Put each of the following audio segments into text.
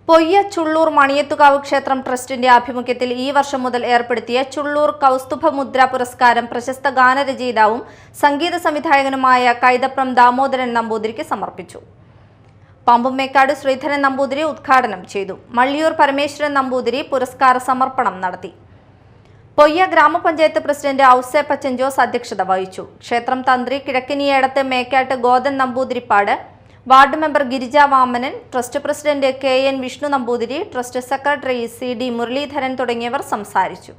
പൊയ്യ ചുള്ളൂർ മണിയത്തുകാവ് ക്ഷേത്രം ട്രസ്റ്റിന്റെ ആഭിമുഖ്യത്തിൽ ഈ വർഷം മുതൽ ഏർപ്പെടുത്തിയ ചുള്ളൂർ കൗസ്തുഭമുദ്ര പുരസ്കാരം പ്രശസ്ത ഗാനരചയിതാവും സംഗീത സംവിധായകനുമായ കൈതപ്രം ദാമോദരൻ നമ്പൂതിരിക്ക് സമർപ്പിച്ചു. പാമ്പുമേക്കാട് ശ്രീധരൻ നമ്പൂതിരി ഉദ്ഘാടനം ചെയ്തു. മള്ളിയൂർ പരമേശ്വരൻ നമ്പൂതിരി പുരസ്കാര സമർപ്പണം നടത്തി. പൊയ്യ ഗ്രാമപഞ്ചായത്ത് പ്രസിഡന്റ് ഔസേ പച്ചൻജോസ് അധ്യക്ഷത വഹിച്ചു. ക്ഷേത്രം തന്ത്രി Kizhakkiniyedath Mekkattu Gothan Namboothiripad, ward member Girija Vamanan, trust president KN Vishnu Namboothiri, trust secretary CD Muraleedharan തുടങ്ങിയവർ സംസാരിച്ചു.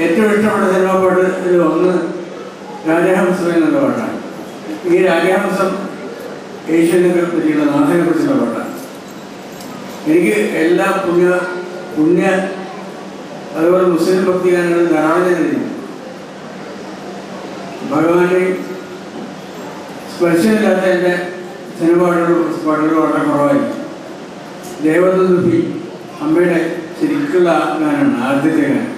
ഏറ്റവും ഇഷ്ടപ്പെട്ട സിനിമാ പാട്ട് ഒന്ന് രാജഹംസം എന്നുള്ള പാട്ടാണ്. ഈ രാജഹംസം ഏഷ്യനെ പറ്റിയുള്ള നാഥനെ കുറിച്ചുള്ള പാട്ടാണ്. എനിക്ക് എല്ലാ പുണ്യ അതുപോലെ മുസ്ലിം ഭക്തിഗാനങ്ങൾ ധാരാളം എഴുതി. ഭഗവാനെ സ്പർശമില്ലാത്ത എൻ്റെ സിനിമ പാട്ടുകൾ വളരെ കുറവായിരുന്നു. ദേവദൂതി അമ്മയുടെ ശരിക്കുള്ള ഗാനമാണ്, ആദ്യത്തെ ഗാനം.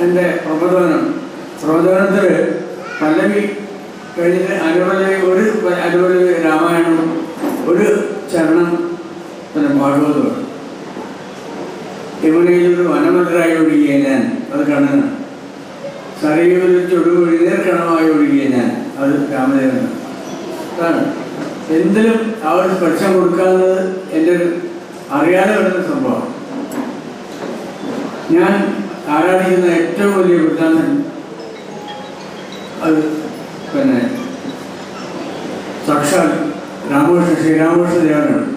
എൻ്റെ പ്രബോധനത്തിൽ പല്ലവി കഴിഞ്ഞിട്ട് അനുപല്ലവി രാമായണം, ഒരു ചരണം പിന്നെ ഭാഗവതമാണ്. യമുനയിലൊരു വനമന്ത്രായി ഒഴുകിയ ഞാൻ, അത് കണ്ണനാണ്. സരയൂരിൽ ചൊടുകുഴി നേർക്കണമായി ഒഴുകിയ ഞാൻ, അത് രാമദേവനാണ്. അതാണ് എന്തിലും ആ ഒരു സ്പർശം കൊടുക്കാവുന്നത് എൻ്റെ ഒരു അറിയാതെ വരുന്ന സംഭവമാണ്. ഞാൻ ആരാധിക്കുന്ന ഏറ്റവും വലിയ ബുദ്ധാന്തൻ അത് പിന്നെ സാക്ഷാൽ ശ്രീരാമകൃഷ്ണ ദേവനാണ്.